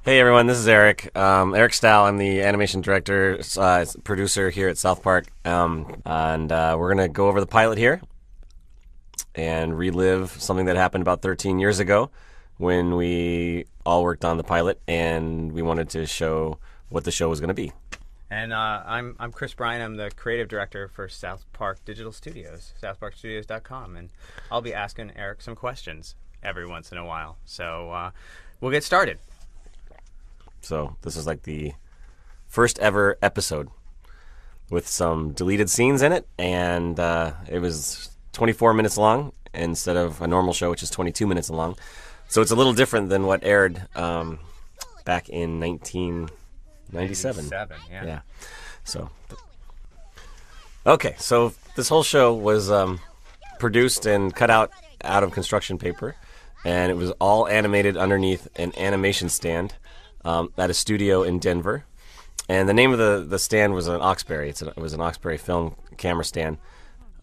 Hey everyone, this is Eric. Eric Stahl. I'm the animation director, producer here at South Park, and we're gonna go over the pilot here and relive something that happened about 13 years ago when we all worked on the pilot, and we wanted to show what the show was gonna be. And I'm Chris Bryan. I'm the creative director for South Park Digital Studios, southparkstudios.com, and I'll be asking Eric some questions every once in a while. So we'll get started. So this is like the first ever episode with some deleted scenes in it, and it was 24 minutes long instead of a normal show, which is 22 minutes long. So it's a little different than what aired back in 1997. Yeah. So, okay. So this whole show was produced and cut out of construction paper, and it was all animated underneath an animation stand at a studio in Denver. And the name of the stand was an Oxberry. It was an Oxberry film camera stand.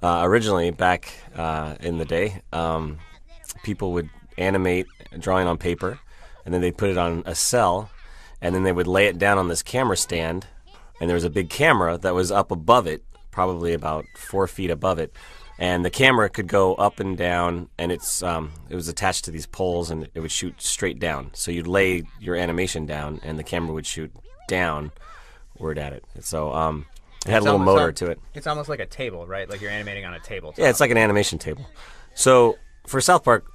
Originally, back in the day, people would animate drawing on paper, and then they'd put it on a cell, and then they would lay it down on this camera stand, and there was a big camera that was up above it, probably about 4 feet above it. And the camera could go up and down, and it was attached to these poles, and it would shoot straight down. So you'd lay your animation down, and the camera would shoot downward at it. So it had a little motor to it. It's almost like a table, right? Like you're animating on a table. Yeah, it's like an animation table. So for South Park,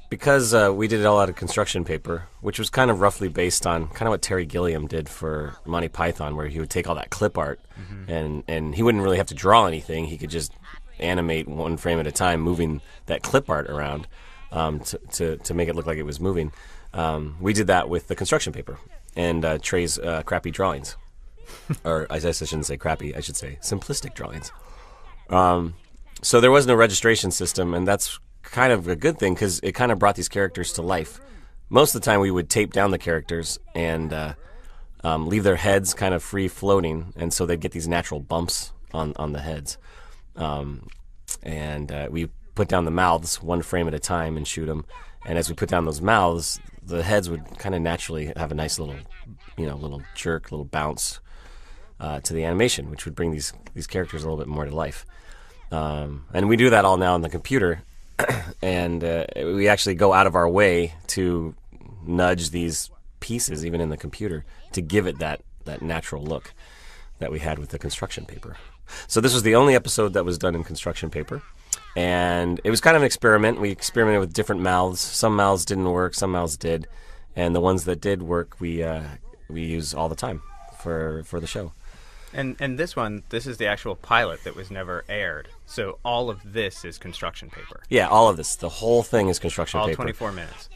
because we did it all out of construction paper, which was kind of roughly based on kind of what Terry Gilliam did for Monty Python, where he would take all that clip art, and he wouldn't really have to draw anything. He could just animate one frame at a time, moving that clip art around to make it look like it was moving. We did that with the construction paper and Trey's crappy drawings. Or I guess I shouldn't say crappy, I should say simplistic drawings. So there was no registration system, and that's kind of a good thing because it kind of brought these characters to life. Most of the time we would tape down the characters and leave their heads kind of free floating, and so they'd get these natural bumps on the heads. And we put down the mouths one frame at a time and shoot them. And as we put down those mouths, the heads would kind of naturally have a nice little, little jerk, little bounce to the animation, which would bring these characters a little bit more to life. And we do that all now on the computer, and we actually go out of our way to nudge these pieces, even in the computer, to give it that natural look that we had with the construction paper. So this was the only episode that was done in construction paper, and it was kind of an experiment. We experimented with different mouths. Some mouths didn't work, some mouths did, and the ones that did work we use all the time for the show. And this is the actual pilot that was never aired. So all of this is construction paper. Yeah, all of this. The whole thing is construction all paper. 24 minutes.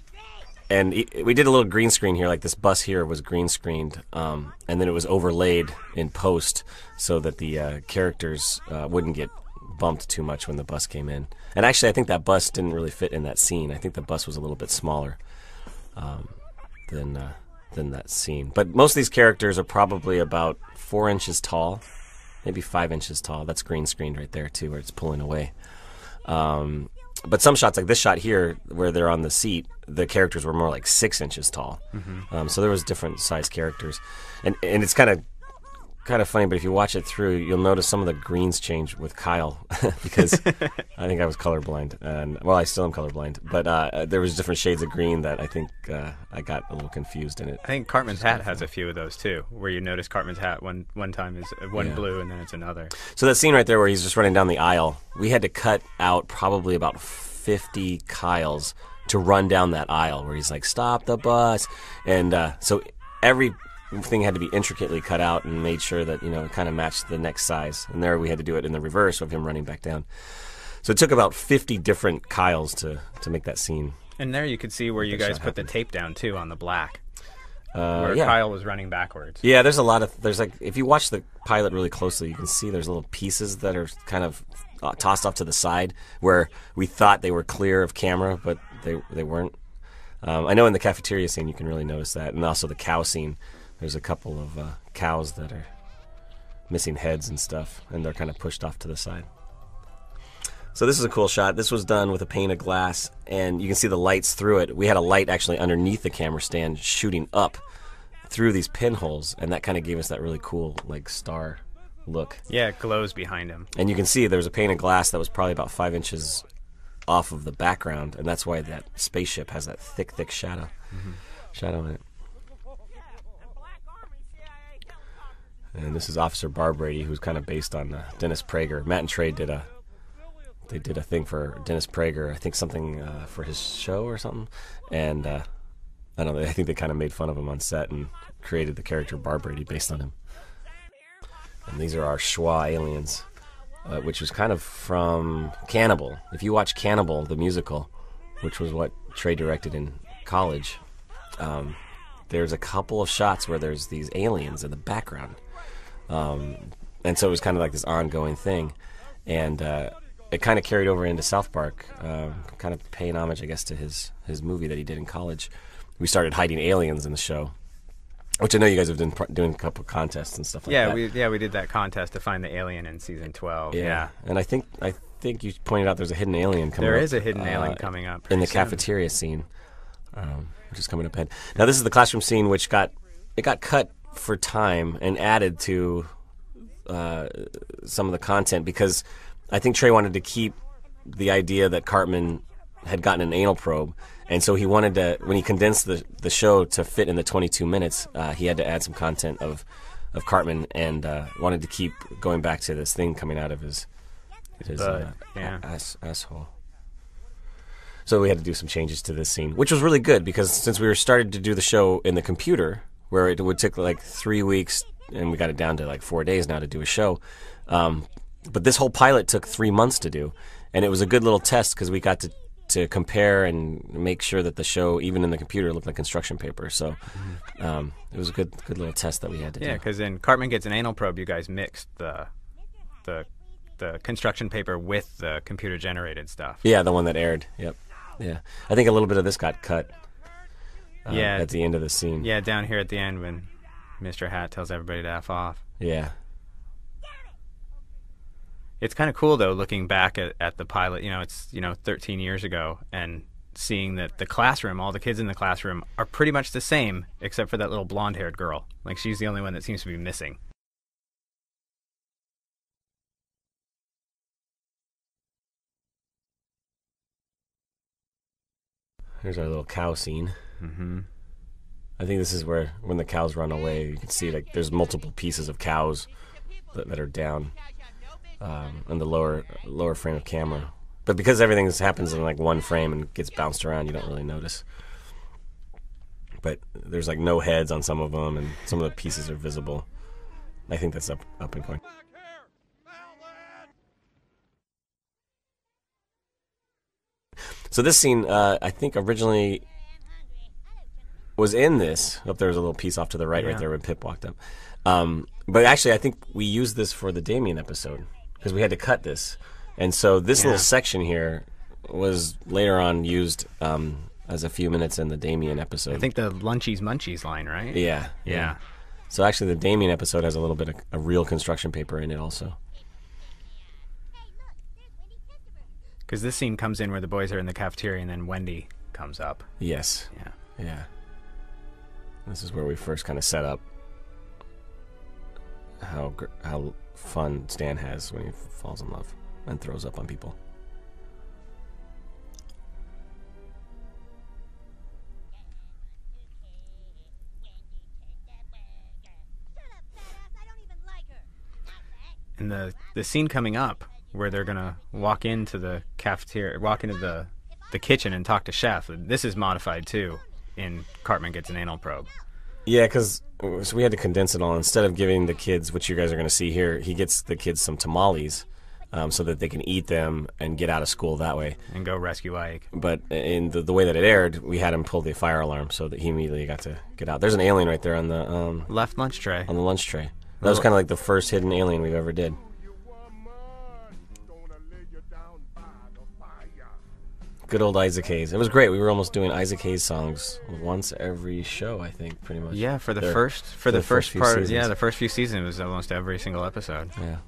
And we did a little green screen here, like this bus here was green screened, and then it was overlaid in post so that the characters wouldn't get bumped too much when the bus came in. And actually, I think that bus didn't really fit in that scene. I think the bus was a little bit smaller than that scene. But most of these characters are probably about 4 inches tall, maybe 5 inches tall. That's green screened right there too, where it's pulling away. But some shots, like this shot here, where they're on the seat, the characters were more like 6 inches tall. So there was different size characters, and it's kind of funny. But if you watch it through, you'll notice some of the greens change with Kyle because I think I was colorblind, and well, I still am colorblind. But there was different shades of green that I think I got a little confused in it. I think Cartman's hat has a few of those too, where you notice Cartman's hat one time is one blue and then it's another. So that scene right there where he's just running down the aisle, we had to cut out probably about 50 Kyles to run down that aisle where he's like, "Stop the bus," and so everything had to be intricately cut out and made sure that it kind of matched the next size. And there we had to do it in the reverse of him running back down. So it took about 50 different Kyles to make that scene. And there you could see where you guys put the tape down too on the black. Where yeah. Kyle was running backwards. Yeah, there's like if you watch the pilot really closely, you can see there's little pieces that are kind of tossed off to the side where we thought they were clear of camera, but they weren't. I know in the cafeteria scene you can really notice that, and also the cow scene. There's a couple of cows that are missing heads and stuff, and they're kind of pushed off to the side. So this is a cool shot. This was done with a pane of glass, and you can see the lights through it. We had a light actually underneath the camera stand shooting up through these pinholes, and that kind of gave us that really cool, like, star look. Yeah, it glows behind him. And you can see there was a pane of glass that was probably about 5 inches off of the background, and that's why that spaceship has that thick shadow. Shadow in it. And this is Officer Barbrady, who's kind of based on Dennis Prager. Matt and Trey did a thing for Dennis Prager, I think something for his show or something, and I don't know, I think they kind of made fun of him on set and created the character Barbrady based on him. And these are our Schwa aliens, which was kind of from Cannibal. If you watch Cannibal, the musical, which was what Trey directed in college, there's a couple of shots where there's these aliens in the background. And so it was kind of like this ongoing thing. And it kind of carried over into South Park, kind of paying homage, I guess, to his movie that he did in college. We started hiding aliens in the show, which I know you guys have been doing a couple contests and stuff like that. We did that contest to find the alien in season 12. Yeah. And I think you pointed out there's a hidden alien coming up. There is a hidden alien coming up in the soon. Cafeteria scene, which is coming up ahead. Now this is the classroom scene, which got cut for time and added to some of the content because I think Trey wanted to keep the idea that Cartman had gotten an anal probe, and so he wanted to, when he condensed the show to fit in the 22 minutes, he had to add some content of Cartman, and wanted to keep going back to this thing coming out of his asshole. So we had to do some changes to this scene, which was really good because since we were started to do the show in the computer, where it would take like 3 weeks, and we got it down to like 4 days now to do a show. But this whole pilot took 3 months to do, and it was a good little test because we got to compare and make sure that the show, even in the computer, looked like construction paper. So it was a good little test that we had to do. Yeah, because in Cartman Gets an Anal Probe, you guys mixed the construction paper with the computer-generated stuff. Yeah, the one that aired. Yep. Yeah, I think a little bit of this got cut. At the end of the scene. Yeah, down here at the end when Mr. Hat tells everybody to F off. Yeah. It's kind of cool, though, looking back at the pilot. It's 13 years ago, and seeing that the classroom, all the kids in the classroom, are pretty much the same, except for that little blonde-haired girl. Like, she's the only one that seems to be missing. Here's our little cow scene. Mm-hmm. I think this is where, when the cows run away, you can see like there's multiple pieces of cows that are down in the lower frame of camera. But because everything happens in like one frame and gets bounced around, you don't really notice. But there's like no heads on some of them, and some of the pieces are visible. I think that's up and going. So this scene, I think originally was in this. Oh, there was a little piece off to the right there when Pip walked up. But actually, I think we used this for the Damien episode because we had to cut this. And so this little section here was later on used as a few minutes in the Damien episode. I think the Lunchies Munchies line, right? Yeah. So actually, the Damien episode has a little bit of real construction paper in it also. Because this scene comes in where the boys are in the cafeteria, and then Wendy comes up. Yes. Yeah. This is where we first kind of set up how fun Stan has when he falls in love and throws up on people. And the scene coming up where they're going to walk into the cafeteria, walk into the kitchen and talk to Chef. This is modified, too, in Cartman Gets an Anal Probe. Yeah, because we had to condense it all. Instead of giving the kids, which you guys are going to see here, he gets the kids some tamales so that they can eat them and get out of school that way. And go rescue Ike. But in the way that it aired, we had him pull the fire alarm so that he immediately got to get out. There's an alien right there on the... left lunch tray. On the lunch tray. That was kind of like the first hidden alien we've ever did. Good old Isaac Hayes. It was great. We were almost doing Isaac Hayes songs once every show, I think, pretty much. Yeah, for the first part. Yeah, the first few seasons, it was almost every single episode. Yeah.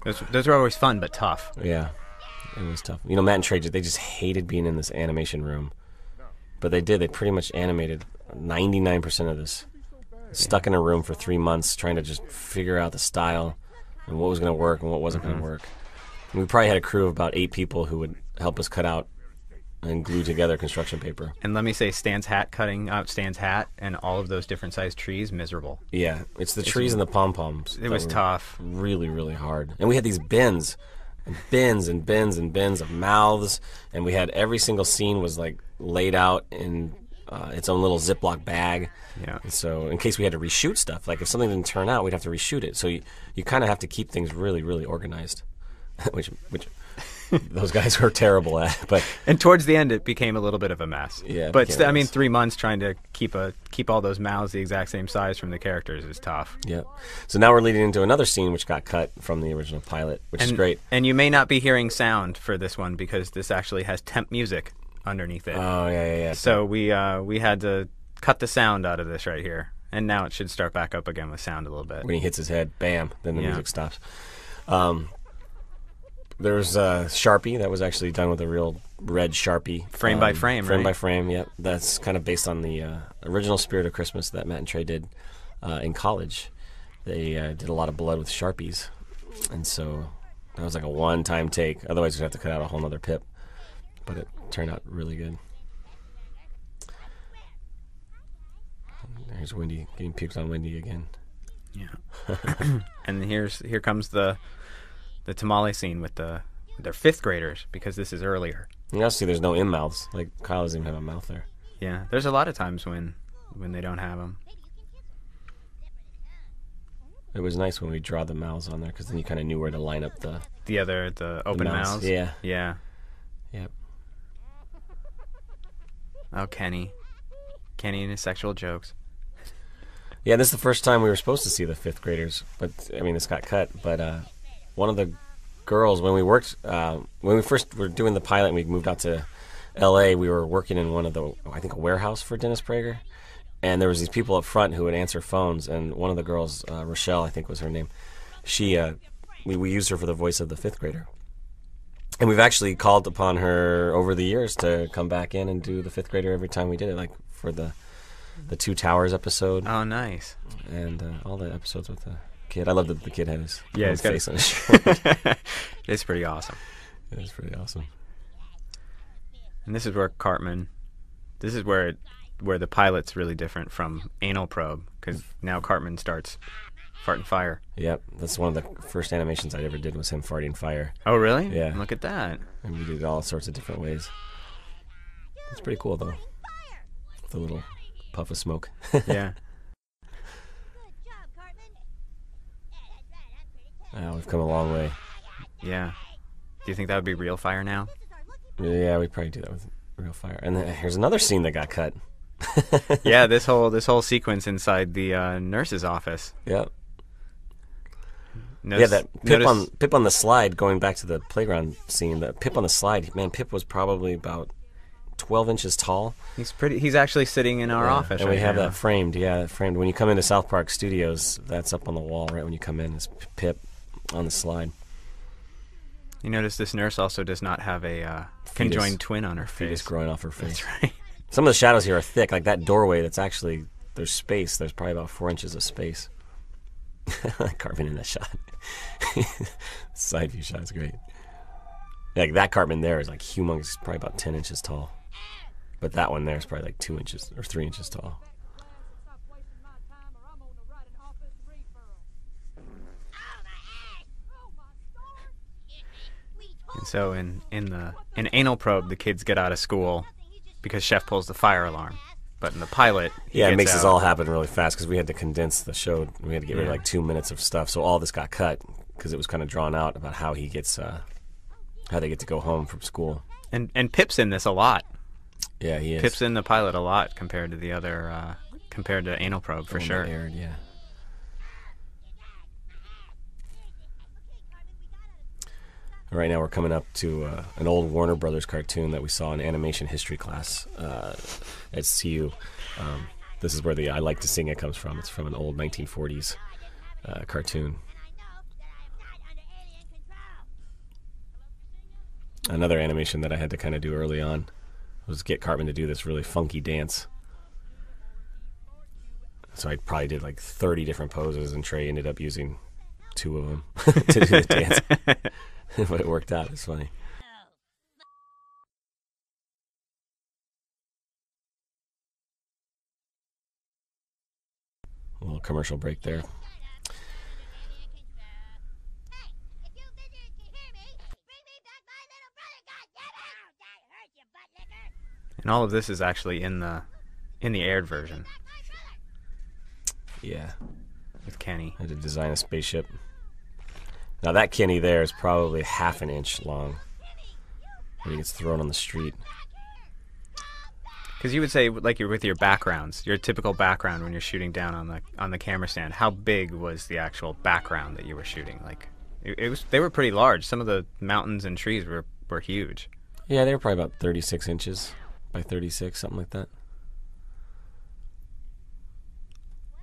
Those are always fun but tough. Yeah, it was tough. You know, Matt and Trey, they just hated being in this animation room. But they did. They pretty much animated 99% of this. Stuck in a room for 3 months trying to just figure out the style and what was going to work and what wasn't going to work. And we probably had a crew of about 8 people who would help us cut out and glue together construction paper. And let me say, Stan's hat, cutting out Stan's hat and all of those different sized trees, miserable. Yeah, it's the trees and the pom-poms. It was tough. Really, really hard. And we had these bins and bins and bins and bins of mouths, and we had every single scene was like laid out in its own little Ziploc bag. Yeah. And so in case we had to reshoot stuff, like if something didn't turn out, we'd have to reshoot it. So you kind of have to keep things really, really organized, which those guys were terrible at. But and towards the end, it became a little bit of a mess. Yeah, but I mean, 3 months trying to keep all those mouths the exact same size from the characters is tough. Yeah. So now we're leading into another scene which got cut from the original pilot, which is great. And you may not be hearing sound for this one because this actually has temp music underneath it. Oh yeah. So we had to cut the sound out of this right here, and now it should start back up again with sound a little bit. When he hits his head, bam, then the music stops. There's Sharpie that was actually done with a real red Sharpie. Frame by frame, Frame right? by frame, yep. That's kind of based on the original Spirit of Christmas that Matt and Trey did in college. They did a lot of blood with Sharpies. And so that was like a one-time take. Otherwise, we'd have to cut out a whole nother pip. But it turned out really good. There's Wendy getting puked on Wendy again. Yeah. And here comes the tamale scene with their 5th graders, because this is earlier. You also see there's no in-mouths. Like, Kyle doesn't even have a mouth there. Yeah, there's a lot of times when they don't have them. It was nice when we draw the mouths on there, because then you kind of knew where to line up the open mouths. Yeah. Yeah. Yep. Oh, Kenny and his sexual jokes. Yeah, this is the first time we were supposed to see the 5th graders, but I mean, this got cut. But one of the girls, when we first were doing the pilot and we moved out to L.A., we were working in one of the, I think, a warehouse for Dennis Prager, and there was these people up front who would answer phones, and one of the girls, Rochelle, I think was her name, we used her for the voice of the 5th grader. And we've actually called upon her over the years to come back in and do the 5th grader every time we did it, like for the Two Towers episode. Oh, nice. And all the episodes with the kid. I love that the kid had his he's face on his shirt. It's pretty awesome. It was pretty awesome. And this is where where the pilot's really different from Anal Probe, because now Cartman starts farting fire. Yep, that's one of the first animations I ever did was him farting fire. Oh, really? Yeah. Look at that. And we did it all sorts of different ways. It's pretty cool, though. The little puff of smoke. Yeah. We've come a long way. Yeah. Do you think that would be real fire now? Yeah, we'd probably do that with real fire. And then here's another scene that got cut. Yeah, this whole sequence inside the nurse's office. Yep. Notice, yeah, that Pip on the slide, going back to the playground scene, the Pip on the slide, man, Pip was probably about 12 inches tall. He's actually sitting in our office. And right we have now. that framed, framed. When you come into South Park Studios, that's up on the wall right when you come in, is Pip on the slide. You notice this nurse also does not have a conjoined twin on her Fetus face. growing off her face. That's right. Some of the shadows here are thick, like that doorway. That's actually, there's space. There's probably about 4 inches of space. Cartman in that shot. Side view shot is great. Like that Cartman there is like humongous. It's probably about 10 inches tall. But that one there is probably like 2 inches or 3 inches tall. And so in Anal Probe, the kids get out of school because Chef pulls the fire alarm. But in the pilot, it makes this all happen really fast because we had to condense the show. We had to get rid of like 2 minutes of stuff. So all this got cut because it was kind of drawn out about how he gets, how they get to go home from school. And Pip's in this a lot. Yeah, he is. Pip's in the pilot a lot compared to the other, compared to Anal Probe for sure. Aired, yeah. Right now we're coming up to an old Warner Brothers cartoon that we saw in animation history class at CU. This is where the I Like to Sing It comes from. It's from an old 1940s cartoon. Another animation that I had to kind of do early on was get Cartman to do this really funky dance. So I probably did like 30 different poses, and Trey ended up using 2 of them to do the dance. But it worked out. It's funny. A little commercial break there. And all of this is actually in the aired version. Yeah. With Kenny. I had to design a spaceship. Now that Kenny there is probably half an inch long when he gets thrown on the street. Because you would say, like, you're with your backgrounds, your typical background when you're shooting down on the camera stand. How big was the actual background that you were shooting? Like, they were pretty large. Some of the mountains and trees were huge. Yeah, they were probably about 36 inches by 36, something like that.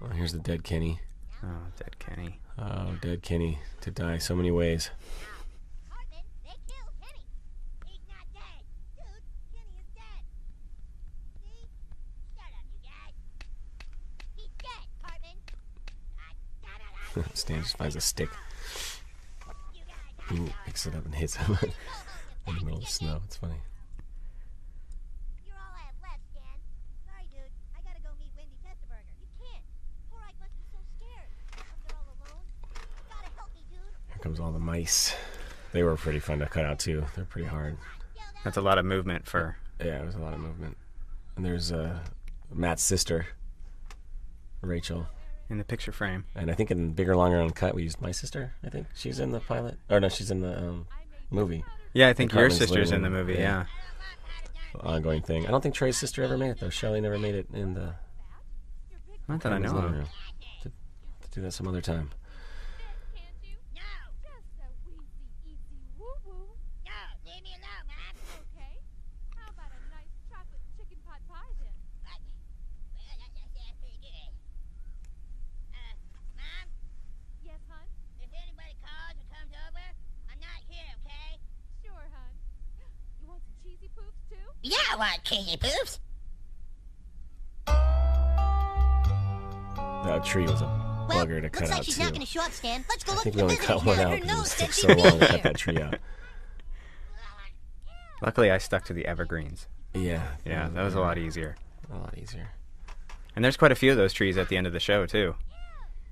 Oh, here's the dead Kenny. Oh, dead Kenny. Oh, dead Kenny to die so many ways. Stan just finds a stick. He picks it up and hits him in the middle of the snow. It's funny. You're all I have left, Stan. Sorry, dude. I gotta go meet Wendy Testaburger. You can't. Poor Ike must be so scared. Up there all alone. You gotta help me, dude. Here comes all the mice. They were pretty fun to cut out too. They're pretty hard. That's a lot of movement for... Yeah, it was a lot of movement. And there's Matt's sister, Rachel. in the picture frame. And I think in Bigger, Longer, Uncut, we used my sister, I think. She's in the pilot. Or no, she's in the movie. Yeah, I think your Cartman's sister's in the living, movie, yeah. Ongoing thing. I don't think Trey's sister ever made it, though. Shelley never made it in the... Not that I know living of. room. To do that some other time. Yeah, I want cheesy poofs. That tree was a bugger to cut looks like out, she's too. not going to show up, Stan. Let's go I look think for we the only visitors cut one now. out Her because it nose took said so she'd long to be cut here. that tree out. Luckily, I stuck to the evergreens. Yeah. Yeah, that was a lot easier. A lot easier. And there's quite a few of those trees at the end of the show, too.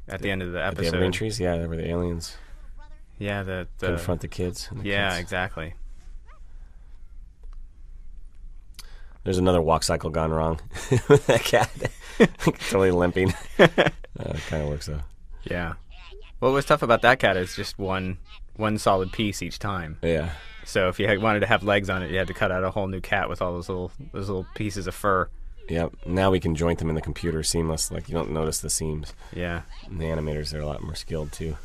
At the end of the The episode. evergreen trees? Yeah, they were the aliens. Yeah, the Confront the kids. And the yeah, kids. exactly. There's another walk cycle gone wrong with that cat. Totally limping. It kind of works, though. Yeah. What was tough about that cat is just one solid piece each time. Yeah. So if you wanted to have legs on it, you had to cut out a whole new cat with all those little pieces of fur. Yep. Now we can joint them in the computer seamless. Like, you don't notice the seams. Yeah. And the animators are a lot more skilled, too,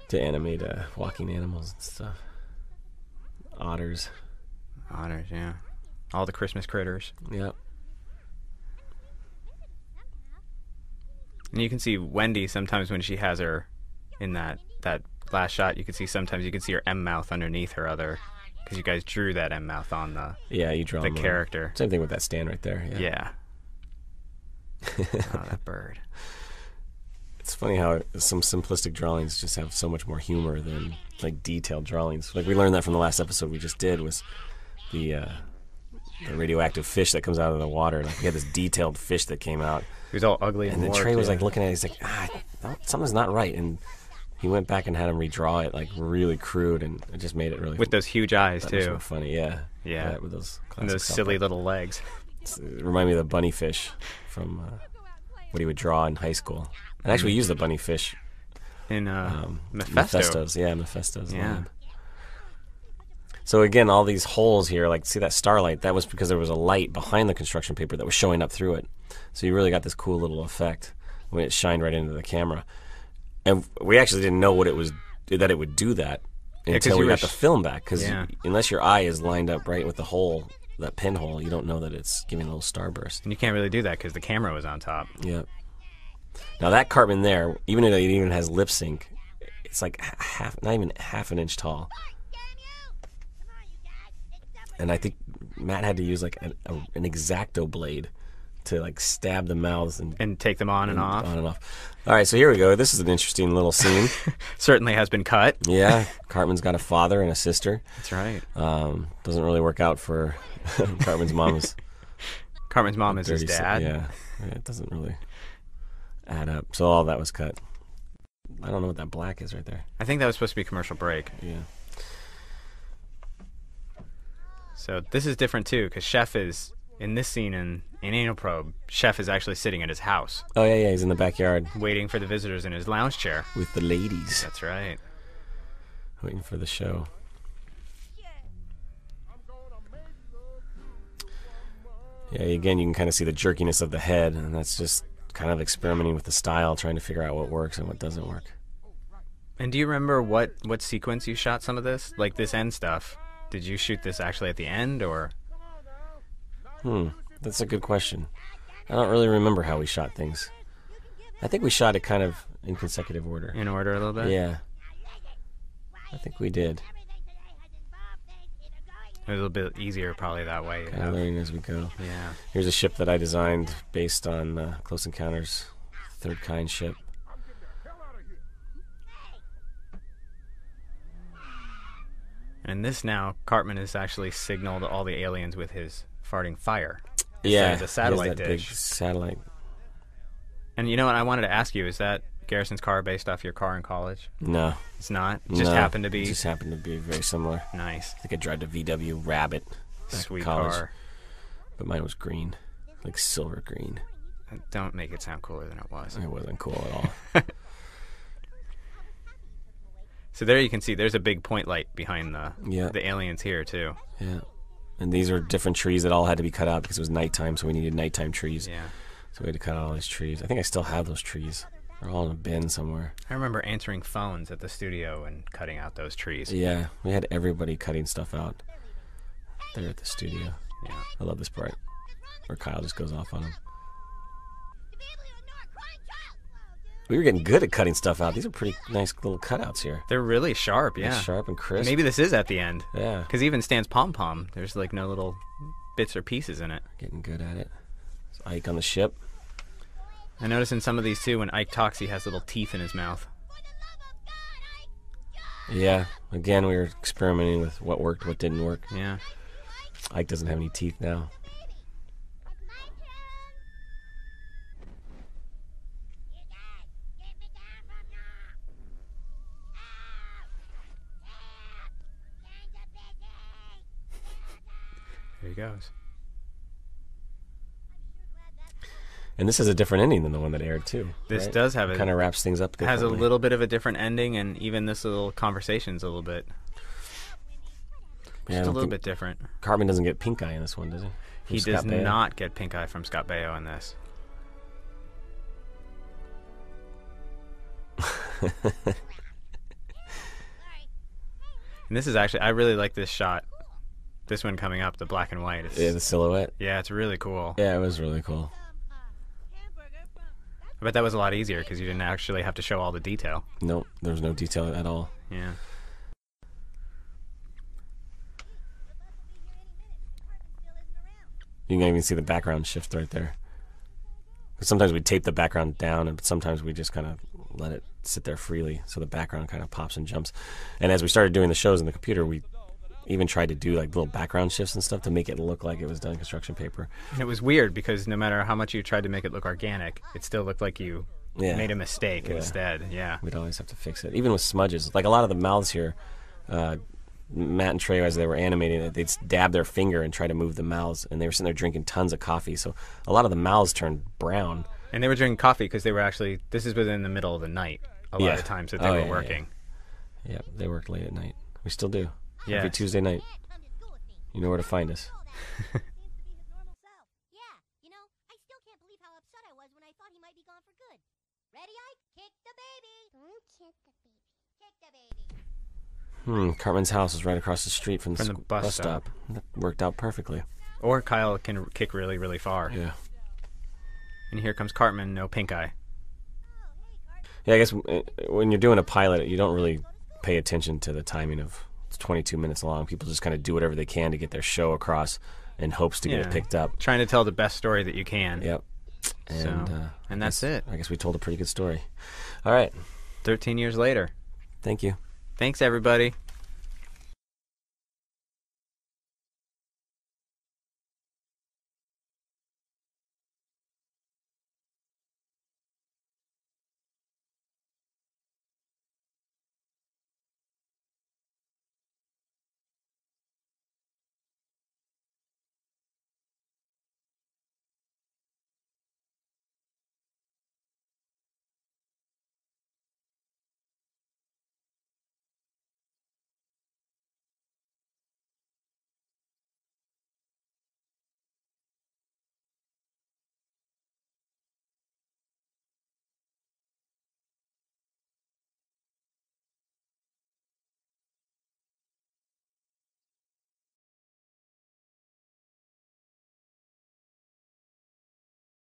to animate walking animals and stuff. Otters. Otters, yeah. All the Christmas critters. Yep. And you can see Wendy sometimes when she has her in that last shot. You can see sometimes you can see her M mouth underneath her other, because you guys drew that M mouth on the You draw the them on. character. Same thing with that stand right there. Yeah. Oh, that bird. It's funny how some simplistic drawings just have so much more humor than like detailed drawings. Like we learned that from the last episode we just did, was the radioactive fish that comes out of the water. Like we had this detailed fish that came out, He was all ugly and then warped, Trey was yeah. like looking at it. He's like, something's not right, and he went back and had him redraw it like really crude, and it just made it really with those huge eyes that much too, more funny. Yeah, Yeah. with those and those classic silly South little legs. Park. It reminded me of the bunny fish from what he would draw in high school. And actually used the bunny fish In Mephisto. Mephisto's. Yeah, Mephisto's Yeah. line. So again, all these holes here, like see that starlight, that was because there was a light behind the construction paper that was showing up through it. So you really got this cool little effect when it shined right into the camera. And we actually didn't know what it was, that it would do that until you we were got the film back. Because Yeah. unless your eye is lined up right with the hole, that pinhole, you don't know that it's giving a little starburst. And you can't really do that because the camera was on top. Yeah. Now that Cartman there, even though it even has lip sync, it's like not even half an inch tall. and I think Matt had to use like an X-Acto blade to like stab the mouths And take them on and off. On and off. All right, so here we go. This is an interesting little scene. Certainly has been cut. Yeah, Cartman's got a father and a sister. That's right. Doesn't really work out for Cartman's mom. Cartman's mom is his dad. Yeah, it doesn't really add up. So all that was cut. I don't know what that black is right there. I think that was supposed to be commercial break. Yeah. So this is different too, because Chef is in this scene in Anal Probe. Chef is actually sitting at his house, Oh yeah, he's in the backyard waiting for the visitors in his lounge chair. with the ladies, That's right. waiting for the show. Yeah, again, you can kind of see the jerkiness of the head, and that's just kind of experimenting with the style, trying to figure out what works and what doesn't work. And do you remember what sequence you shot some of this? Like this end stuff. Did you shoot this actually at the end, or? That's a good question. I don't really remember how we shot things. I think we shot it kind of in consecutive order. In order a little bit? Yeah, I think we did. It was a little bit easier probably that way. Kind of learning as we go. Yeah. Here's a ship that I designed based on Close Encounters, Third Kind ship. And this now, Cartman has actually signaled all the aliens with his farting fire. Yeah, the satellite he has that dish. big satellite. And you know what? I wanted to ask you, is that Garrison's car based off your car in college? No, It's not? It just no, happened to be? It just happened to be very similar. Nice. I think I drive a VW Rabbit back in Sweet college, car. but mine was green, like silver green. Don't make it sound cooler than it was. It wasn't cool at all. So there you can see there's a big point light behind Yeah. the aliens here too. Yeah, and these are different trees that all had to be cut out because it was nighttime, so we needed nighttime trees. Yeah. So we had to cut out all these trees. I think I still have those trees. They're all in a bin somewhere. I remember answering phones at the studio and cutting out those trees. Yeah, we had everybody cutting stuff out there at the studio. Yeah. I love this part where Kyle just goes off on him. We were getting good at cutting stuff out. These are pretty nice little cutouts here. They're really sharp, They're yeah. sharp and crisp. Maybe this is at the end. Yeah, Because even Stan's pom-pom, there's like no little bits or pieces in it. getting good at it. It's Ike on the ship. I notice in some of these too, when Ike talks, he has little teeth in his mouth. Yeah, again, we were experimenting with what worked, what didn't work. Yeah. Ike doesn't have any teeth now. There he goes. And this is a different ending than the one that aired, too. This right? does have a Kind of wraps things up has a differently. little bit of a different ending, and even this little conversation's a little bit Yeah, I just a don't little think bit different. Cartman doesn't get pink eye in this one, does he? He From does Scott Baio? not get pink eye from Scott Baio in this. And this is actually, I really like this shot. This one coming up, the black and white. It's, Yeah, the silhouette. yeah, it's really cool. Yeah, it was really cool. I bet that was a lot easier because you didn't actually have to show all the detail. Nope, there was no detail at all. Yeah. You can even see the background shift right there. 'Cause sometimes we tape the background down, and sometimes we just kind of let it sit there freely, so the background kind of pops and jumps. And as we started doing the shows in the computer, we even tried to do like little background shifts and stuff to make it look like it was done in construction paper. And it was weird because no matter how much you tried to make it look organic, it still looked like you Yeah. made a mistake Yeah. instead. Yeah. We'd always have to fix it, even with smudges. Like a lot of the mouths here, Matt and Trey, as they were animating it, they'd dab their finger and try to move the mouths, and they were sitting there drinking tons of coffee. So a lot of the mouths turned brown. And they were drinking coffee because they were actually, this is within the middle of the night a lot Yeah. of times that they Oh, were yeah, yeah. working. Yeah, they worked late at night. We still do. Yes. Every Tuesday night. You know where to find us. Yeah, you know, I still can't believe how upset I was when I thought he might be gone for good. Ready, Ike? Kick the baby. Don't kick the baby. Kick the baby. Cartman's house is right across the street from the, From the bus stop. That worked out perfectly. Or Kyle can kick really, really far. Yeah. And here comes Cartman, no pink eye. Yeah, I guess when you're doing a pilot, you don't really pay attention to the timing of It's 22 minutes long. People just kind of do whatever they can to get their show across in hopes to get it Yeah. picked up. Trying to tell the best story that you can. Yep. And, So, and that's it. I guess we told a pretty good story. All right. 13 years later. Thank you. Thanks, everybody.